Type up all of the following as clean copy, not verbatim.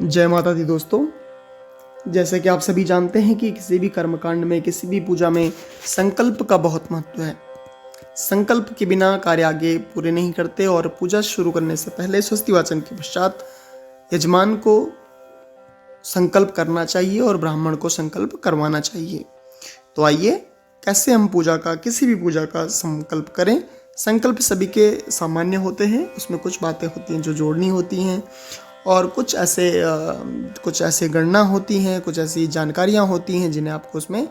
जय माता दी दोस्तों। जैसे कि आप सभी जानते हैं कि किसी भी कर्मकांड में, किसी भी पूजा में संकल्प का बहुत महत्व है। संकल्प के बिना कार्य आगे पूरे नहीं करते और पूजा शुरू करने से पहले स्वस्ति वाचन के पश्चात यजमान को संकल्प करना चाहिए और ब्राह्मण को संकल्प करवाना चाहिए। तो आइए कैसे हम पूजा का, किसी भी पूजा का संकल्प करें। संकल्प सभी के सामान्य होते हैं, उसमें कुछ बातें होती हैं जो जोड़नी होती हैं और कुछ ऐसे गणना होती हैं, कुछ ऐसी जानकारियाँ होती हैं जिन्हें आपको उसमें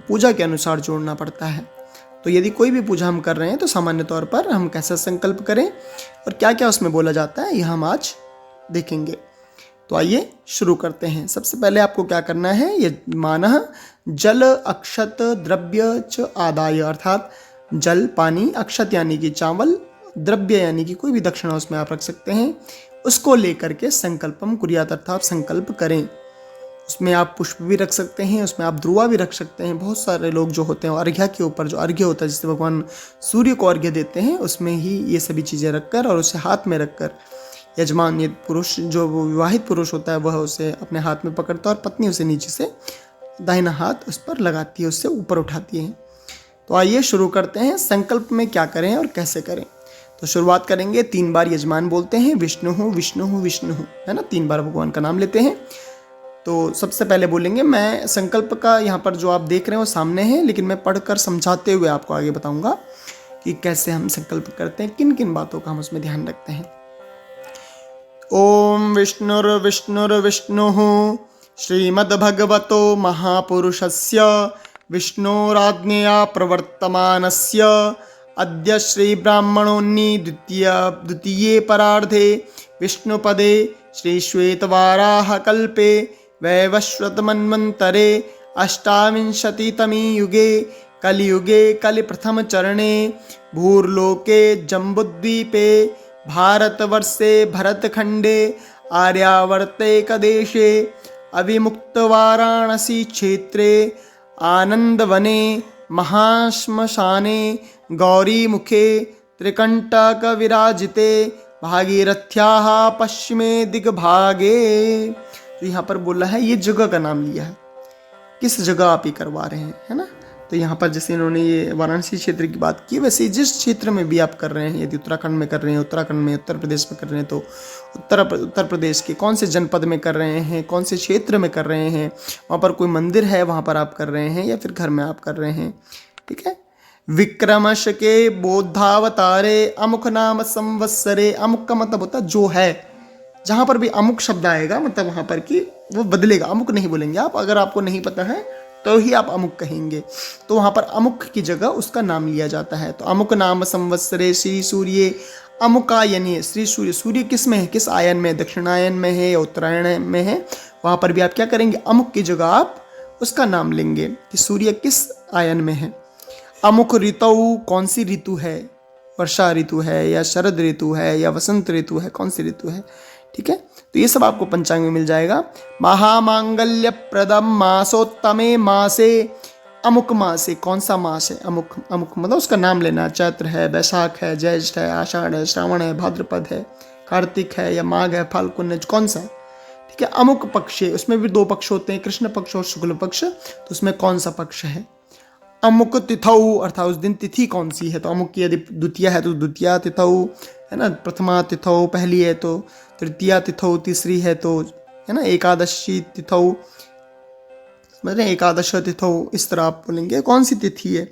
पूजा के अनुसार जोड़ना पड़ता है। तो यदि कोई भी पूजा हम कर रहे हैं तो सामान्य तौर पर हम कैसा संकल्प करें और क्या क्या उसमें बोला जाता है, यह हम आज देखेंगे। तो आइए शुरू करते हैं। सबसे पहले आपको क्या करना है, ये मानः जल अक्षत द्रव्य च आदाय, अर्थात जल, पानी, अक्षत यानी कि चावल, द्रव्य यानी कि कोई भी दक्षिणा उसमें आप रख सकते हैं, उसको लेकर के संकल्पम कुर्यात, अर्थात संकल्प करें। उसमें आप पुष्प भी रख सकते हैं, उसमें आप ध्रुवा भी रख सकते हैं। बहुत सारे लोग जो होते हैं अर्घ्य के ऊपर जो अर्घ्य होता है, जिससे भगवान सूर्य को अर्घ्य देते हैं, उसमें ही ये सभी चीज़ें रखकर और उसे हाथ में रखकर यजमान, ये पुरुष जो विवाहित पुरुष होता है वह उसे अपने हाथ में पकड़ता है और पत्नी उसे नीचे से दाहिना हाथ उस पर लगाती है, उससे ऊपर उठाती है। तो आइए शुरू करते हैं। संकल्प में क्या करें और कैसे करें। तो शुरुआत करेंगे, 3 बार यजमान बोलते हैं विष्णु विष्णु विष्णु, है ना, 3 बार भगवान का नाम लेते हैं। तो सबसे पहले बोलेंगे, मैं संकल्प का यहाँ पर जो आप देख रहे हैं वो सामने है, लेकिन मैं पढ़कर समझाते हुए आपको आगे बताऊंगा कि कैसे हम संकल्प करते हैं, किन किन बातों का हम उसमें ध्यान रखते हैं। ओम विष्णुर्विष्णुर्विष्णुः श्रीमद्भगवतो महापुरुषस्य विष्णोराज्ञया प्रवर्तमानस्य अद्य श्रीब्राह्मणोन्नी द्वितीये परार्धे विष्णुपदे श्रीश्वेतवाराहकल्पे वैवस्वतमन्वन्तरे अष्टाविंशतितमे युगे कलियुगे कलिप्रथमचरणे भूर्लोके जम्बुद्वीपे भारतवर्षे भरतखण्डे आर्यावर्तेकदेशे अविमुक्तवाराणसी क्षेत्रे आनन्दवने महाश्मशाने गौरीमुखे त्रिकंटकविराजिते भागीरथ्याः पश्चिमे दिग्भागे। तो यहाँ पर बोला है, ये जगह का नाम लिया है, किस जगह आप ये करवा रहे हैं, है ना। तो यहाँ पर जैसे इन्होंने ये वाराणसी क्षेत्र की बात की, वैसे जिस क्षेत्र में भी आप कर रहे हैं, यदि उत्तराखंड में कर रहे हैं, उत्तराखंड में, उत्तर प्रदेश में कर रहे हैं तो उत्तर प्रदेश के कौन से जनपद में कर रहे हैं, कौन से क्षेत्र में कर रहे हैं, वहाँ पर कोई मंदिर है वहाँ पर आप कर रहे हैं या फिर घर में आप कर रहे हैं, ठीक है। विक्रमश के बोधावतारे अमुक नाम संवत्सरे, अमुक का मतलब होता है जो है, जहाँ पर भी अमुक शब्द आएगा मतलब वहाँ पर कि वो बदलेगा, अमुक नहीं बोलेंगे आप। अगर आपको नहीं पता है तो ही आप अमुक कहेंगे, तो वहाँ पर अमुक की जगह उसका नाम लिया जाता है। तो अमुक नाम संवत्सरे श्री सूर्य अमुकायनी, श्री सूर्य, सूर्य किस में है, किस आयन में, दक्षिणायन में है या उत्तरायण में है, वहाँ पर भी आप क्या करेंगे, अमुक की जगह आप उसका नाम लेंगे कि सूर्य किस आयन में है। अमुक ऋतु, कौन सी ऋतु है, वर्षा ऋतु है या शरद ऋतु है या वसंत ऋतु है, कौन सी ऋतु है, ठीक है। तो ये सब आपको पंचांग में मिल जाएगा। महामांगल्य प्रदम मासोत्तमे मासे, अमुक मास है, कौन सा मास है, अमुक, अमुक मतलब उसका नाम लेना, चैत्र है, बैसाख है, ज्येष्ठ है, आषाढ़ है, श्रावण है, भाद्रपद है, कार्तिक है या माघ है, फाल्गुन है, कौन सा है, ठीक है। अमुक पक्ष है, उसमें भी 2 पक्ष होते हैं, कृष्ण पक्ष और शुक्ल पक्ष, तो उसमें कौन सा पक्ष है। अमुक तिथौ, अर्थात उस दिन तिथि कौन सी है, तो अमुक की यदि द्वितीया है तो द्वितीया तिथौ, है ना, प्रथमा तिथौ पहली है तो तृतीया तिथौ तीसरी है तो, है ना, एकादशी तिथौ, मतलब एकादश तिथौ, इस तरह आप बोलेंगे कौन सी तिथि है।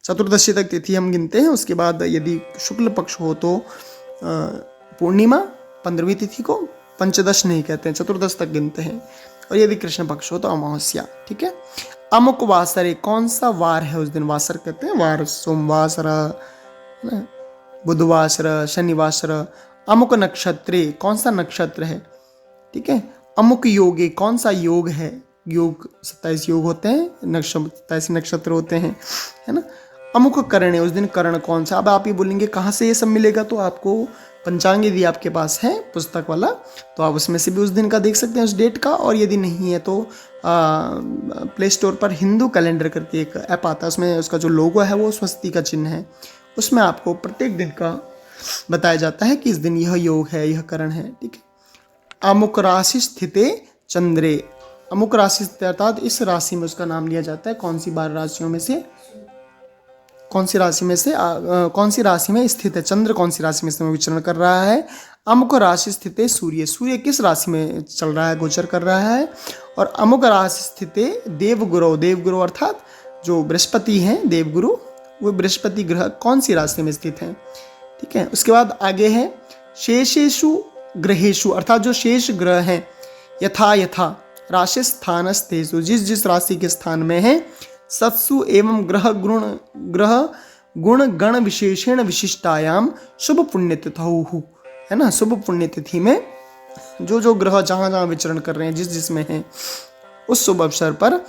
चतुर्दशी तक तिथि हम गिनते हैं, उसके बाद यदि शुक्ल पक्ष हो तो पूर्णिमा, 15वीं तिथि को पंचदश नहीं कहते हैं, चतुर्दश तक गिनते हैं, और यदि कृष्ण पक्ष हो तो अमावस्या, ठीक है। अमुक वासरे, कौन सा वार है उस दिन, वासर कहते हैं वार, सोमवासर, बुधवासर, शनिवासर। अमुक नक्षत्रे, कौन सा नक्षत्र है, ठीक है। अमुक योगे, कौन सा योग है, योग 27 योग होते हैं, 27 नक्षत्र होते हैं, है ना। अमुक कर्ण, उस दिन कर्ण कौन सा। अब आप ये बोलेंगे कहाँ से ये सब मिलेगा, तो आपको पंचांग यदि आपके पास है पुस्तक वाला तो आप उसमें से भी उस दिन का देख सकते हैं, उस डेट का, और यदि नहीं है तो प्ले स्टोर पर हिंदू कैलेंडर करके एक ऐप आता है, उसमें उसका जो लोगो है वो स्वस्ति का चिन्ह है, उसमें आपको प्रत्येक दिन का बताया जाता है कि इस दिन यह योग है, यह करण है, ठीक है। अमुक राशि स्थिते चंद्रे। अमुक राशि अर्थात इस राशि में उसका नाम लिया जाता है। कौन सी 12 राशियों में से कौन सी राशि में से कौन सी राशि में स्थित है? चंद्र कौन सी राशि में इस समय विचरण कर रहा है? अमुक राशि स्थित सूर्य। सूर्य किस राशि में चल रहा है, गोचर कर रहा है? और अमुक राशि स्थित देवगुरु। देवगुरु अर्थात जो बृहस्पति हैं, देवगुरु, वो बृहस्पति ग्रह कौन सी राशि में स्थित है? ठीक है। उसके बाद आगे है शेषेषु ग्रहेषु, अर्थात जो शेष ग्रह हैं, यथा यथा राशि स्थानस्थेषु, जिस जिस राशि के स्थान में है, सत्सु एवं ग्रह गुण गण विशेषण विशिष्टायाम शुभ पुण्यतिथौ, है ना। शुभ पुण्यतिथि में जो जो ग्रह जहाँ जहाँ विचरण कर रहे हैं, जिस जिसमें हैं, उस शुभ अवसर पर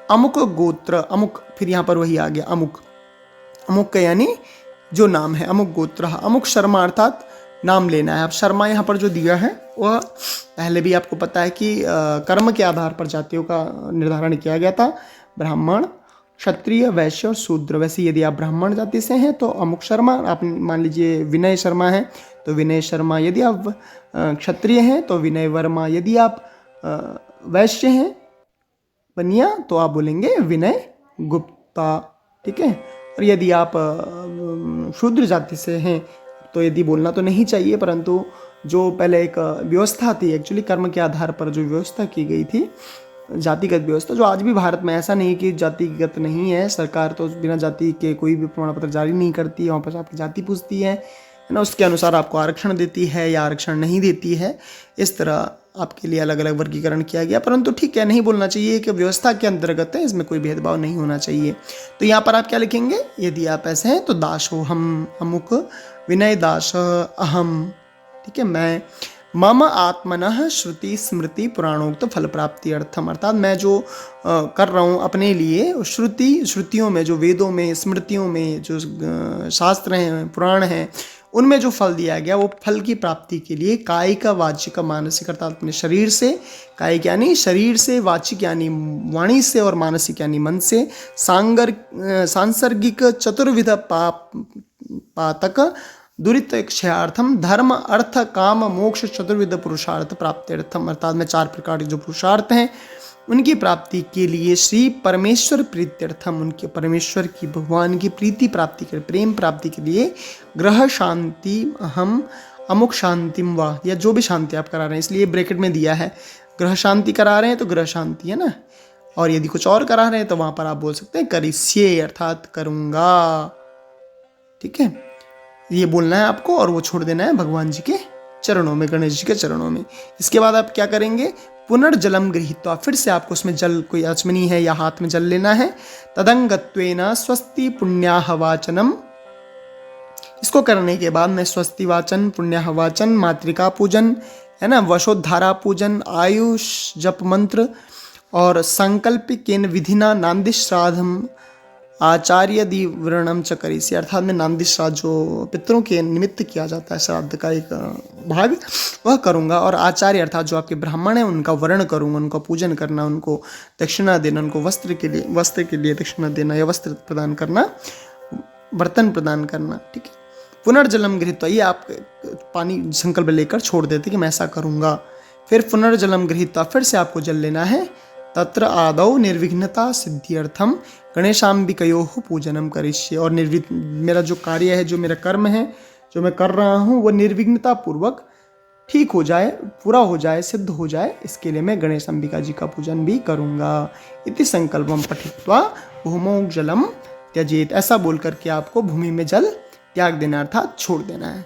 अमुक गोत्र, अमुक, फिर यहाँ पर वही आ गया अमुक, अमुक का यानी जो नाम है, अमुक गोत्र, अमुक शर्मा अर्थात नाम लेना है। अब शर्मा यहाँ पर जो दिया है वह पहले भी आपको पता है कि कर्म के आधार पर जातियों का निर्धारण किया गया था, ब्राह्मण, क्षत्रिय, वैश्य और शूद्र। वैसे यदि आप ब्राह्मण जाति से हैं तो अमुक शर्मा, आप मान लीजिए विनय शर्मा है तो विनय शर्मा, यदि आप क्षत्रिय हैं तो विनय वर्मा, यदि आप वैश्य हैं बनिया तो आप बोलेंगे विनय गुप्ता, ठीक है। और यदि आप शूद्र जाति से हैं तो यदि बोलना तो नहीं चाहिए, परंतु जो पहले एक व्यवस्था थी, एक्चुअली कर्म के आधार पर जो व्यवस्था की गई थी, जातिगत व्यवस्था, जो आज भी भारत में, ऐसा नहीं कि जातिगत नहीं है, सरकार तो बिना जाति के कोई भी प्रमाण पत्र जारी नहीं करती है, वहाँ पर आपकी जाति पूछती है ना, उसके अनुसार आपको आरक्षण देती है या आरक्षण नहीं देती है। इस तरह आपके लिए अलग अलग वर्गीकरण किया गया, परंतु ठीक है, नहीं बोलना चाहिए कि व्यवस्था के अंतर्गत है, इसमें कोई भेदभाव नहीं होना चाहिए। तो यहाँ पर आप क्या लिखेंगे? यदि आप ऐसे हैं तो दासो हम, अमुक विनय दास अहम, ठीक है, मैं मम आत्मनः श्रुति स्मृति पुराणोक्त फल प्राप्ति अर्थम, अर्थात मैं जो कर रहा हूँ अपने लिए, श्रुतियों में, जो वेदों में, स्मृतियों में, जो शास्त्र हैं, पुराण हैं, उनमें जो फल दिया गया, वो फल की प्राप्ति के लिए कायिक वाचिक मानसिक, अर्थात अपने शरीर से, कायिक यानी शरीर से, वाचिक यानी वाणी से, और मानसिक यानी मन से, सांसर्गिक चतुर्विध पातक दुरित क्षयार्थम धर्म अर्थ काम मोक्ष चतुर्विध पुरुषार्थ प्राप्त्यर्थम, अर्थात में 4 प्रकार के जो पुरुषार्थ हैं उनकी प्राप्ति के लिए श्री परमेश्वर प्रीत्यर्थम, उनके परमेश्वर की, भगवान की प्रीति प्राप्ति के, प्रेम प्राप्ति के लिए ग्रह शांति हम अमुक शांतिम वा, या जो भी शांति आप करा रहे हैं, इसलिए ब्रैकेट में दिया है, ग्रह शांति करा रहे हैं तो ग्रह शांति है ना, और यदि कुछ और करा रहे हैं तो वहां पर आप बोल सकते हैं करिष्ये, अर्थात करूंगा, ठीक है। ये बोलना है आपको और वो छोड़ देना है भगवान जी के चरणों में, गणेश जी के चरणों में। इसके बाद आप क्या करेंगे? पुनर्जलम गृहीत्वा, फिर से आपको उसमें जल, कोई अचमनी है या हाथ में जल लेना है। तदंगत्वेन स्वस्ति पुण्याह वाचनम, इसको करने के बाद में स्वस्ति वाचन, पुण्याह वाचन, मातृका पूजन, है ना, वशोद्धारा पूजन, आयुष जप मंत्र और संकल्पिकेन विधिना नांदि श्राद्धम आचार्य दिवरणम च करिष्ये, अर्थात में नांदि श्राद्ध जो पितरों के निमित्त किया जाता है, श्राद्ध का एक भाग, वह करूँगा। और आचार्य अर्थात जो आपके ब्राह्मण हैं उनका वर्ण करूँगा, उनका पूजन करना, उनको दक्षिणा देना, उनको वस्त्र के लिए दक्षिणा देना या वस्त्र प्रदान करना, बर्तन प्रदान करना, ठीक है। पुनर्जलम गृहीत्वा, ये आप पानी संकल्प लेकर छोड़ देते कि मैं ऐसा करूँगा। फिर पुनर्जलम गृहीत्वा, फिर से आपको जल लेना है। तत्र आदौ निर्विघ्नता सिद्ध्यर्थम गणेशाम्बिकयोः पूजनम करिष्ये, और मेरा जो कार्य है, जो मेरा कर्म है, जो मैं कर रहा हूँ, वो निर्विघ्नता पूर्वक ठीक हो जाए, पूरा हो जाए, सिद्ध हो जाए, इसके लिए मैं गणेश अंबिका जी का पूजन भी करूँगा। इति संकल्पम पठित्वा भूमौ जलम त्यजेत, ऐसा बोल करके आपको भूमि में जल त्याग देना, अर्थात छोड़ देना है।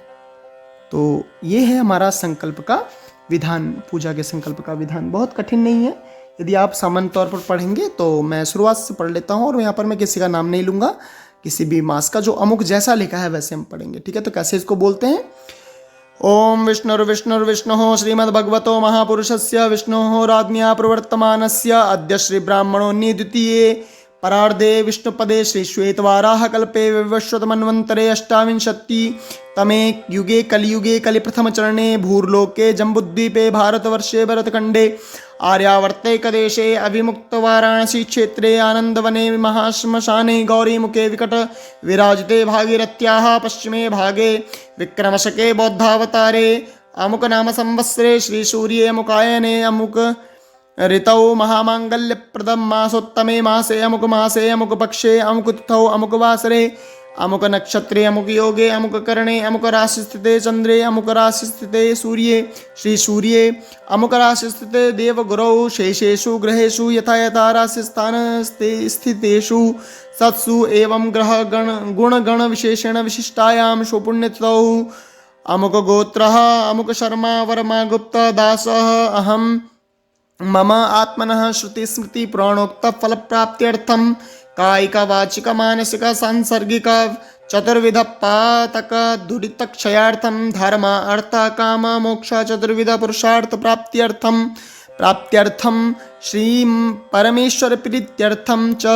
तो ये है हमारा संकल्प का विधान, पूजा के संकल्प का विधान। बहुत कठिन नहीं है, यदि आप सामान्य तौर पर पढ़ेंगे तो मैं शुरुआत से पढ़ लेता हूँ, और यहाँ पर मैं किसी का नाम नहीं लूँगा, किसी भी मास का, जो अमुक जैसा लिखा है वैसे हम पढ़ेंगे, ठीक है। तो कैसे इसको बोलते हैं? ओम विष्णुर्विष्णुर्विष्णुः श्रीमद्भगवतो महापुरुषस्य विष्णोः राज्ञा प्रवर्तमानस्य अद्य श्री ब्राह्मणोऽन्ये द्वितीये परार्धे विष्णुपदे श्री श्वेतवाराह कल्पे विवस्वत मन्वन्तरे अष्टाविंशतितमे युगे कलियुगे कलिप्रथमचरणे भूर्लोके जम्बुद्वीपे भारतवर्षे भरतखण्डे आर्यावर्तैकदेशे अविमुक्त वाराणसी क्षेत्रे आनन्दवने महाश्मशाने गौरीमुखे विकट विराजिते भागीरथ्याः पश्चिमे भागे विक्रमशके बौद्धावतारे अमुक नाम संवत्सरे श्री सूर्ये अमुकायने अमुक ऋतौ महामांगल्यप्रदं मासोत्तमे मासे अमुक पक्षे अमुक तिथौ अमुक वासरे अमुक नक्षत्रे अमुक योगे अमुक करणे अमुक राशि स्थिते चंद्रे अमुक राशि स्थिते सूर्ये श्री सूर्ये अमुक राशि स्थिते देवगुरौ शेषेषु ग्रहेषु यथा यथा राशि स्थान स्थितेषु सत्सु एवं ग्रह गुण गण विशेषण विशिष्टायां सुपुण्यतिथौ अमुक गोत्रः अमुक शर्मा वर्मा गुप्त दासः अहम मम आत्मनः श्रुति स्मृति पुराणोक्त फल प्राप्त्यर्थम कायिक वाचिक मानसिक सांसर्गिक चतुर्विध पातक दुरित क्षयार्थम धर्म अर्थ काम मोक्ष चतुर्विध पुरुषार्थ प्राप्त्यर्थम श्री परमेश्वर प्रीत्यर्थम च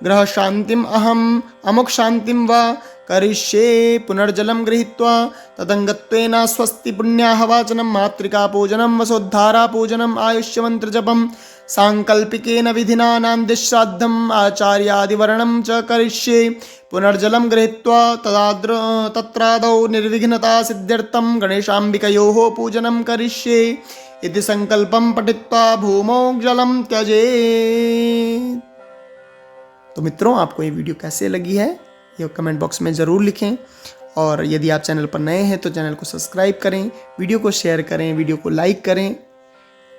ग्रह शांतिम अहम अमुक शांतिम व करिष्ये पुनर्जलम गृहीत्वा तदंगत्वेन स्वस्ति पुण्याहवाचनम मातृका पूजनम वसोद्धारा पूजनम आयुष्य मंत्र जपम सांकल्पिकेन विधिना नान्दिश्राद्धम आचार्यादिवर्णम च करिष्ये पुनर्जलम गृहीत्वा तत्रादौ निर्विघ्नता सिद्ध्यर्थम गणेशाम्बिकयोः पूजनम करिष्ये इति संकल्पम पठित्वा भूमौ जलम त्यजेत्। तो मित्रों, आपको ये वीडियो कैसे लगी है ये कमेंट बॉक्स में ज़रूर लिखें, और यदि आप चैनल पर नए हैं तो चैनल को सब्सक्राइब करें, वीडियो को शेयर करें, वीडियो को लाइक करें।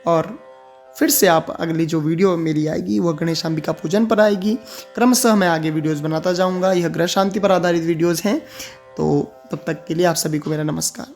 और फिर से आप अगली जो वीडियो मेरी आएगी वह गणेश अंबिका पूजन पर आएगी। क्रमशः मैं आगे वीडियोस बनाता जाऊंगा, यह ग्रह शांति पर आधारित वीडियोस हैं। तो तब तक के लिए आप सभी को मेरा नमस्कार।